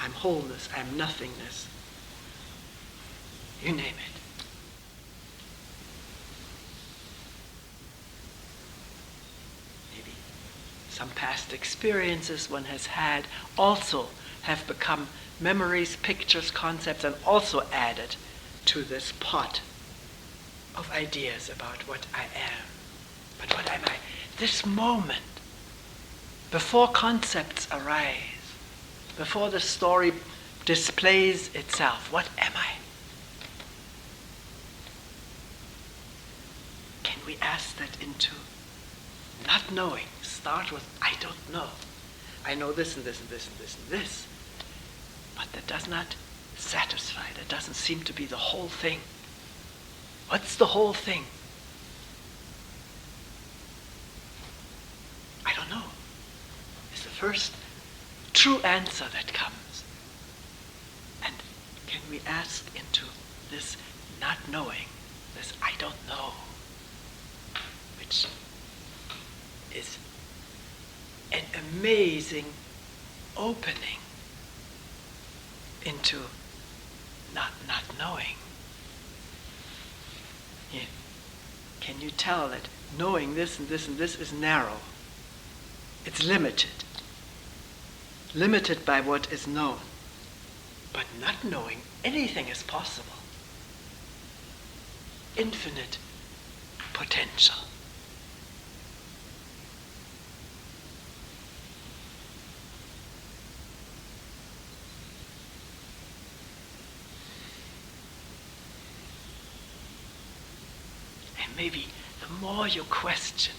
I'm wholeness, I'm nothingness. You name it. Maybe some past experiences one has had also have become memories, pictures, concepts, and also added to this pot of ideas about what I am. But what am I? This moment, before concepts arise, before the story displays itself, what am I? Can we ask that into not knowing? Start with, I don't know. I know this and this and this and this and this. But that does not satisfy. That doesn't seem to be the whole thing. What's the whole thing? I don't know. It's the first true answer that comes. And can we ask into this not knowing, this I don't know, which is an amazing opening into not knowing. Yeah. Can you tell that knowing this and this and this is narrow? It's limited. Limited by what is known. But not knowing anything is possible. Infinite potential. And maybe the more you question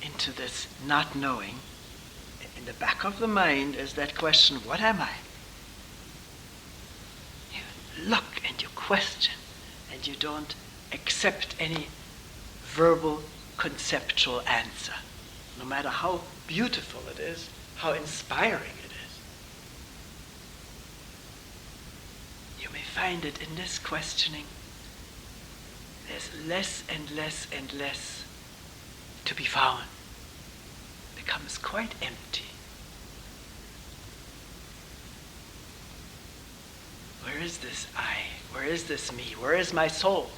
into this not knowing, in the back of the mind is that question, what am I? You look and you question, and you don't accept any verbal, conceptual answer, no matter how beautiful it is, how inspiring it is. You may find it in this questioning, there's less and less and less to be found. It becomes quite empty. Where is this I? Where is this me? Where is my soul?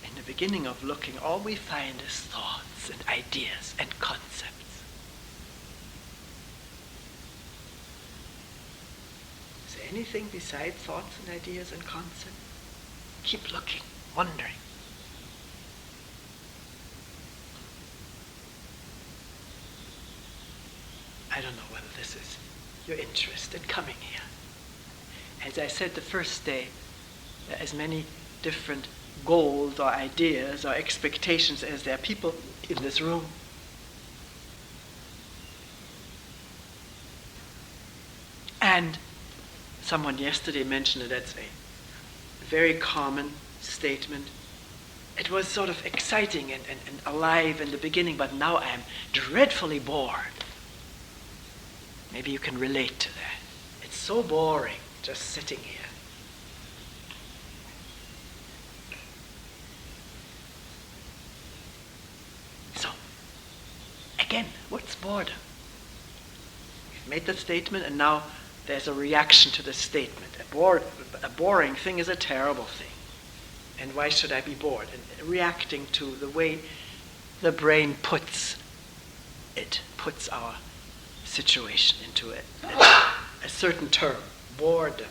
In the beginning of looking, all we find is thoughts and ideas and concepts. Is there anything besides thoughts and ideas and concepts? Keep looking, wondering. I don't know whether this is your interest in coming here. As I said the first day, there are as many different goals or ideas or expectations as there are people in this room. And someone yesterday mentioned it, that's a very common statement. It was sort of exciting and alive in the beginning, but now I am dreadfully bored. Maybe you can relate to that. It's so boring just sitting here. So, again, what's boredom? We've made the statement and now there's a reaction to the statement. A boring thing is a terrible thing. And why should I be bored? And reacting to the way the brain puts our situation into a certain term, boredom.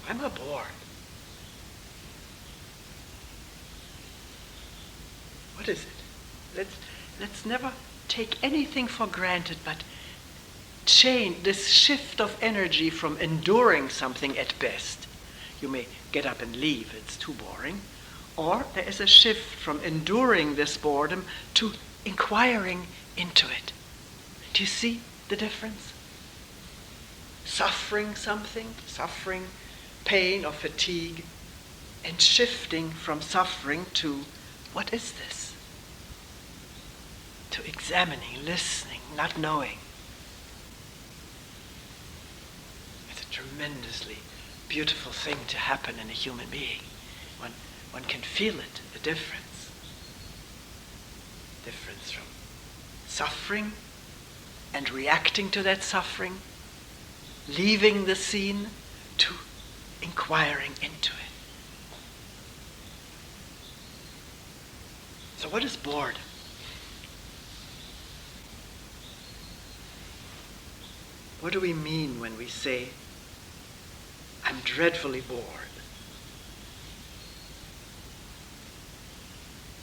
Why am I bored? What is it? Let's never take anything for granted, but change this shift of energy from enduring something at best. You may get up and leave, it's too boring. Or there is a shift from enduring this boredom to inquiring into it. Do you see the difference? Suffering something, suffering pain or fatigue, and shifting from suffering to, what is this? To examining, listening, not knowing. It's a tremendously beautiful thing to happen in a human being. One can feel it, the difference. Difference from suffering and reacting to that suffering, leaving the scene, to inquiring into it. So what is boredom? What do we mean when we say, I'm dreadfully bored?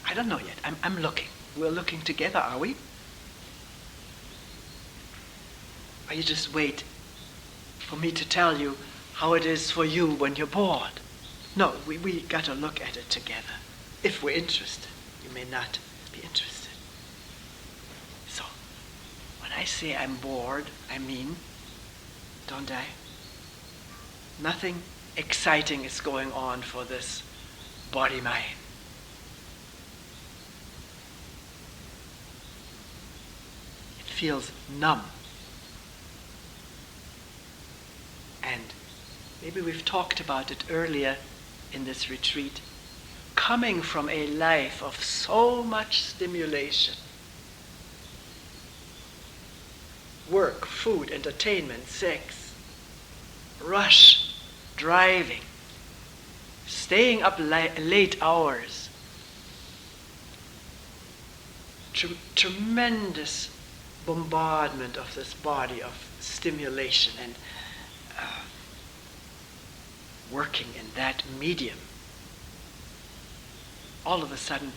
I don't know yet. I'm looking. We're looking together, are we? Or you just wait for me to tell you how it is for you when you're bored? No, we got to look at it together. If we're interested. You may not be interested. So, when I say I'm bored, I mean, don't I? Nothing exciting is going on for this body-mind. It feels numb. And maybe we've talked about it earlier in this retreat. Coming from a life of so much stimulation, work, food, entertainment, sex, rush, driving, staying up late hours, tremendous bombardment of this body of stimulation and working in that medium. All of a sudden,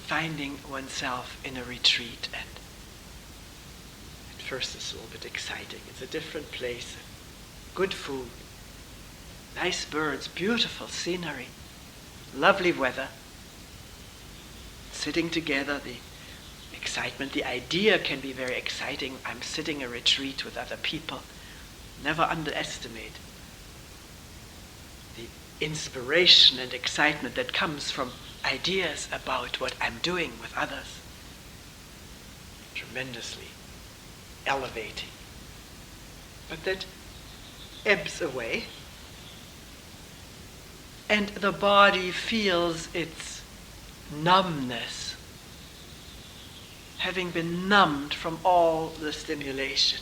finding oneself in a retreat, and at first it's a little bit exciting. It's a different place, good food, nice birds, beautiful scenery, lovely weather, sitting together, the excitement, the idea can be very exciting. I'm sitting a retreat with other people. Never underestimate the inspiration and excitement that comes from ideas about what I'm doing with others. Tremendously elevating. But that ebbs away, and the body feels its numbness, having been numbed from all the stimulation.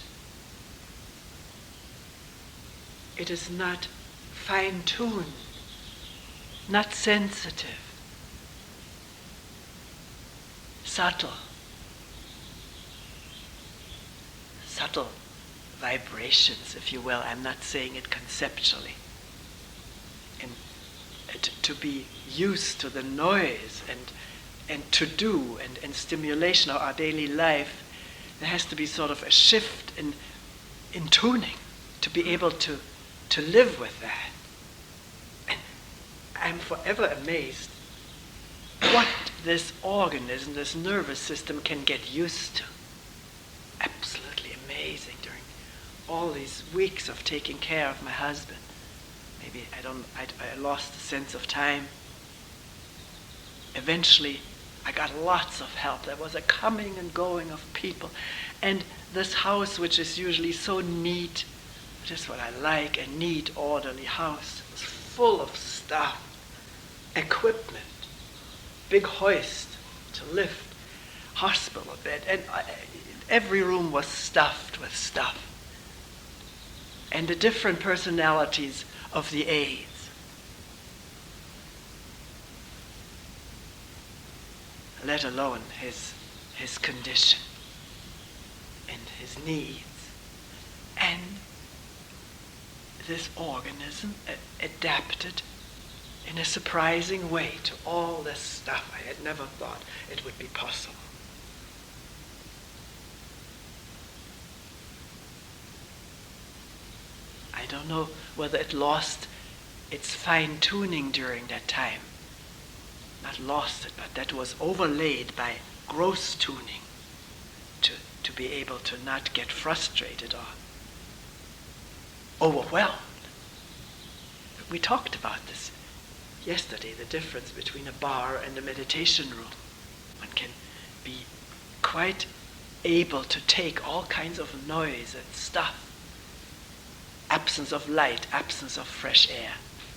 It is not fine-tuned, not sensitive, subtle vibrations, if you will. I'm not saying it conceptually. And to be used to the noise and to do and stimulation of our daily life, there has to be sort of a shift in tuning to be able to live with that. And I'm forever amazed what this organism, this nervous system can get used to. Absolutely amazing during all these weeks of taking care of my husband. Maybe I lost the sense of time. Eventually, I got lots of help. There was a coming and going of people. And this house, which is usually so neat, which is what I like, a neat, orderly house, was full of stuff, equipment, big hoist to lift, hospital bed, and every room was stuffed with stuff. And the different personalities of the aides. Let alone his condition and his needs. And this organism adapted in a surprising way to all this stuff. I had never thought it would be possible. I don't know whether it lost its fine-tuning during that time. Not lost it, but that was overlaid by gross tuning to be able to not get frustrated or overwhelmed. We talked about this yesterday, the difference between a bar and a meditation room. One can be quite able to take all kinds of noise and stuff absence of light, absence of fresh air.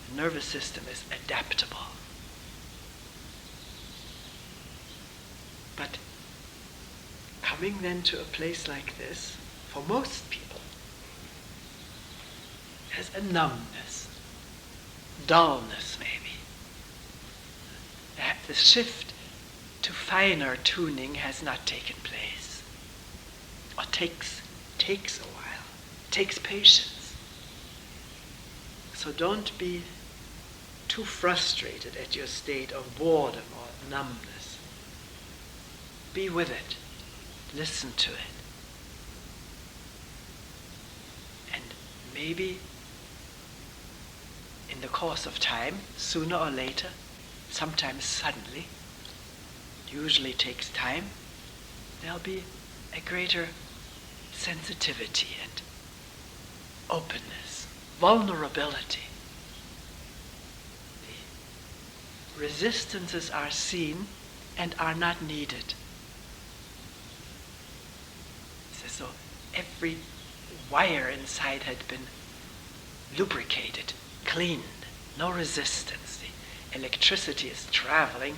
The nervous system is adaptable. But coming then to a place like this, for most people, has a numbness, dullness maybe. The shift to finer tuning has not taken place. Or takes a while, takes patience. So don't be too frustrated at your state of boredom or numbness. Be with it. Listen to it. And maybe in the course of time, sooner or later, sometimes suddenly, usually takes time, there'll be a greater sensitivity and openness, vulnerability. The resistances are seen and are not needed. It's as though every wire inside had been lubricated, cleaned, no resistance. The electricity is traveling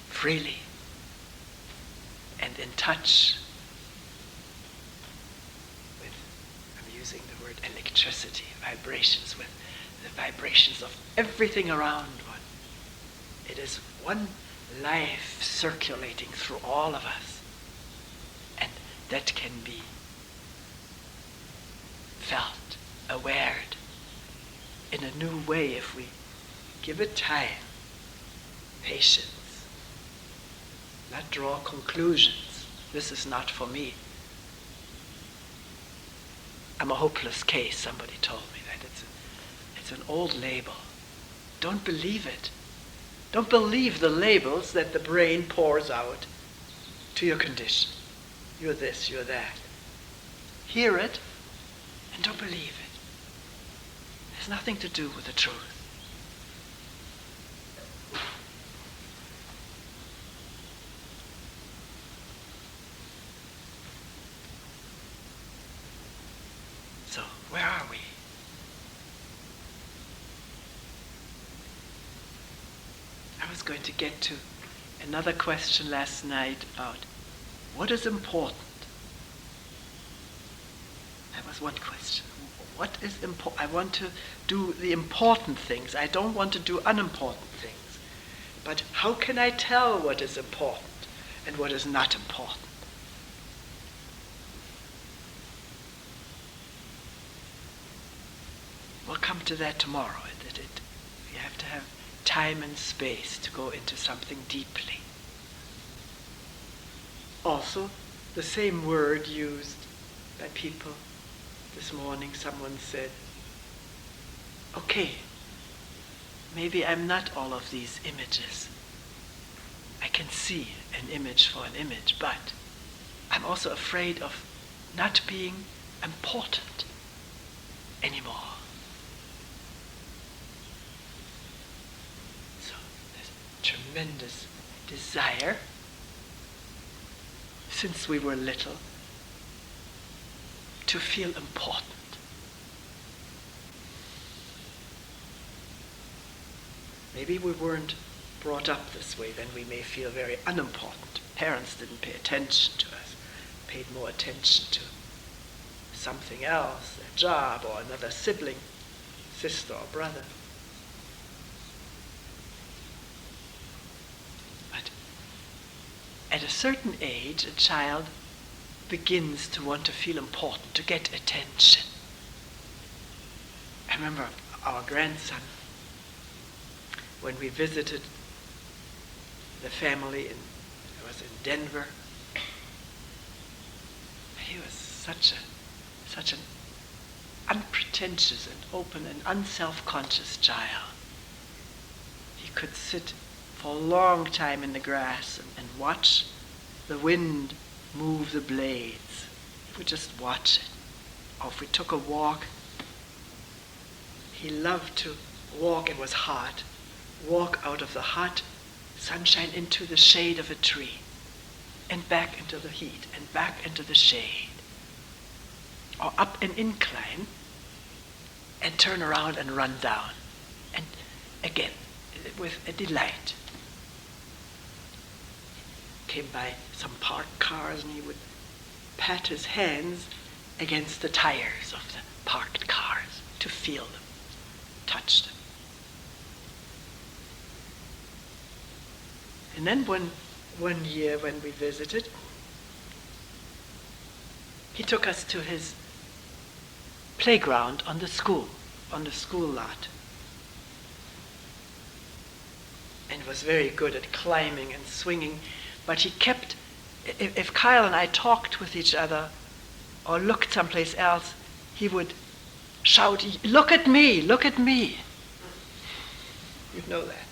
freely and in touch with, I'm using the word electricity, vibrations, with the vibrations of everything around one. It is one life circulating through all of us, and that can be felt, awared in a new way if we give it time, patience, not draw conclusions. This is not for me. I'm a hopeless case, somebody told me that. It's an old label. Don't believe it. Don't believe the labels that the brain pours out to your condition. You're this, you're that. Hear it and don't believe it. It has nothing to do with the truth. So, where are we? I was going to get to another question last night about what is important. That was one question. What is important? I want to do the important things. I don't want to do unimportant things. But how can I tell what is important and what is not important? We'll come to that tomorrow. You have to have time and space to go into something deeply. Also, the same word used by people this morning, someone said, okay, maybe I'm not all of these images. I can see an image for an image, but I'm also afraid of not being important anymore. So there's tremendous desire, since we were little, to feel important. Maybe we weren't brought up this way, then we may feel very unimportant. Parents didn't pay attention to us, paid more attention to something else, their job or another sibling, sister or brother. But at a certain age, a child begins to want to feel important, to get attention. I remember our grandson, when we visited the family it was in Denver. He was such an unpretentious and open and unself-conscious child. He could sit for a long time in the grass and watch the wind move the blades. He would just watch it. Or if we took a walk, he loved to walk, it was hot, walk out of the hot sunshine into the shade of a tree, and back into the heat, and back into the shade. Or up an incline, and turn around and run down. And again, with a delight. Came by some parked cars and he would pat his hands against the tires of the parked cars to feel them, touch them. And then one year when we visited, he took us to his playground on the school lot. And was very good at climbing and swinging, but he kept, if Kyle and I talked with each other or looked someplace else, he would shout, "Look at me, look at me." You know that.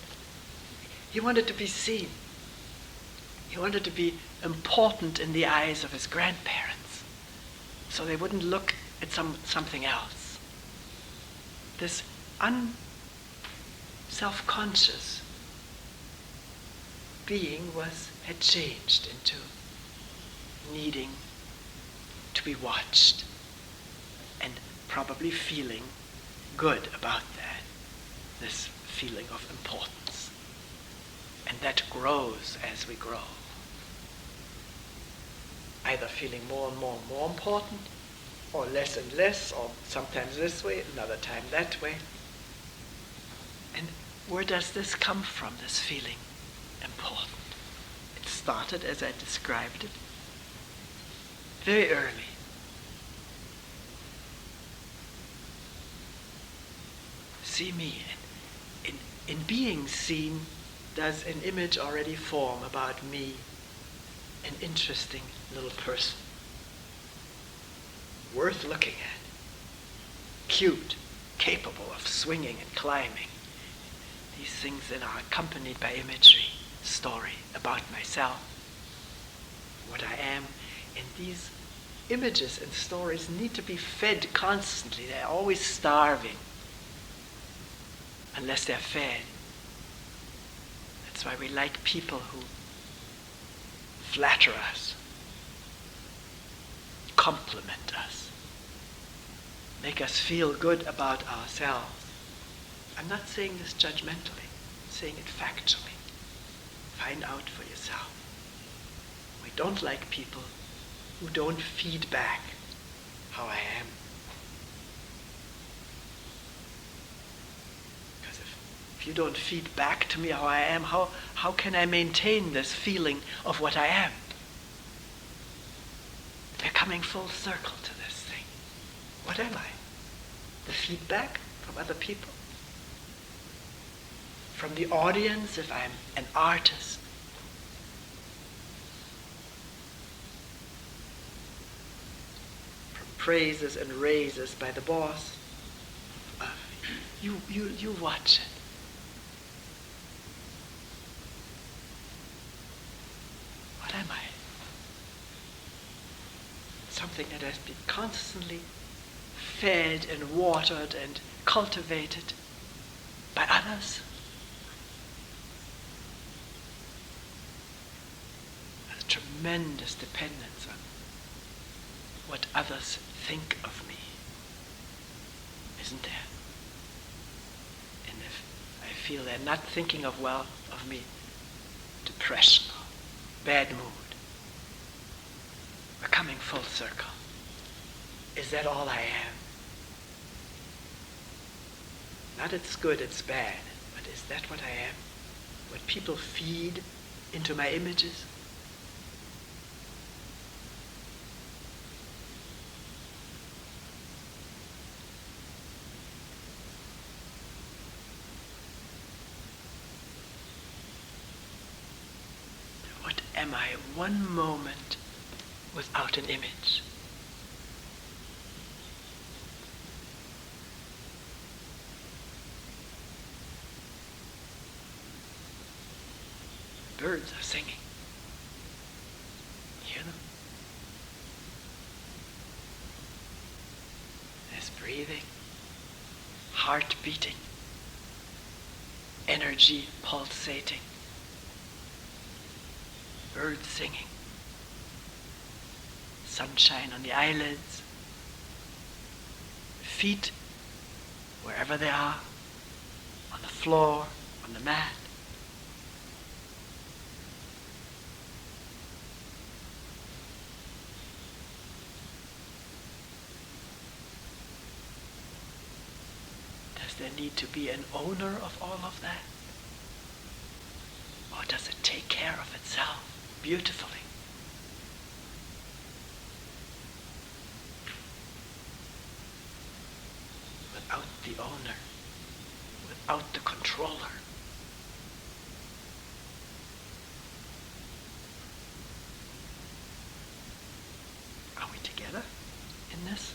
He wanted to be seen. He wanted to be important in the eyes of his grandparents, so they wouldn't look at something else. This self-conscious being had changed into needing to be watched and probably feeling good about that, this feeling of importance. And that grows as we grow. Either feeling more and more important, or less and less, or sometimes this way, another time that way. And where does this come from, this feeling important? It started, as I described it, very early. See me. And in being seen, does an image already form about me, an interesting little person, worth looking at, cute, capable of swinging and climbing. These things then are accompanied by imagery, story about myself, what I am. And these images and stories need to be fed constantly. They're always starving unless they're fed. That's why we like people who flatter us, compliment us, make us feel good about ourselves. I'm not saying this judgmentally, I'm saying it factually. Find out for yourself. We don't like people who don't feed back how I am. Because if you don't feed back to me how I am, how can I maintain this feeling of what I am? We're coming full circle to this thing. What am I? The feedback from other people? From the audience, if I'm an artist? From praises and raises by the boss? You watch it. What am I? Something that has been constantly fed and watered and cultivated by others. A tremendous dependence on what others think of me, isn't there? And if I feel they're not thinking of me, depression, bad mood. We're coming full circle. Is that all I am? Not it's good, it's bad, but is that what I am? What people feed into my images? What am I one moment without an image? Birds are singing. Hear them? There's breathing, heart beating, energy pulsating, birds singing, sunshine on the eyelids, feet wherever they are, on the floor, on the mat. Does there need to be an owner of all of that? Or does it take care of itself beautifully? Without the owner, without the controller. Are we together in this?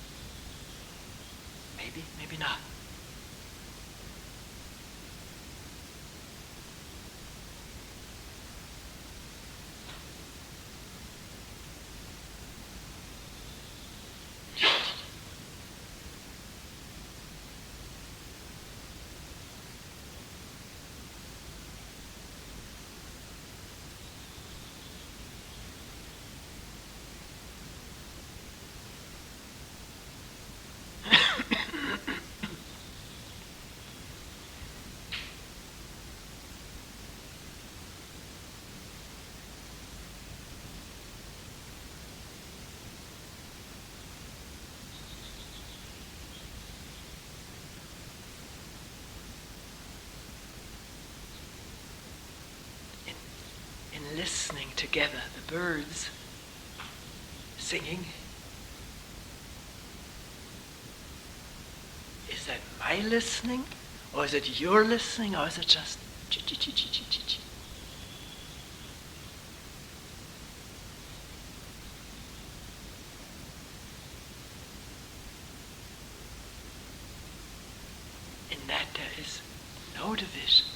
Maybe, maybe not. In listening together, the birds singing, is that my listening? Or is it your listening? Or is it just chi-chi-chi-chi-chi-chi? In that there is no division.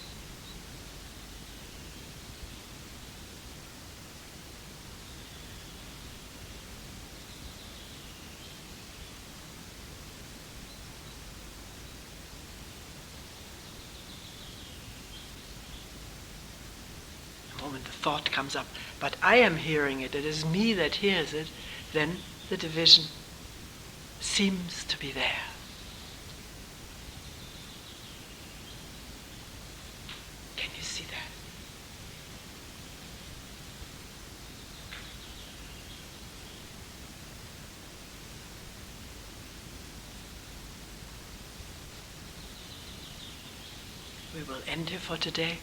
When the thought comes up, but I am hearing it, it is me that hears it, then the division seems to be there. Can you see that? We will end here for today.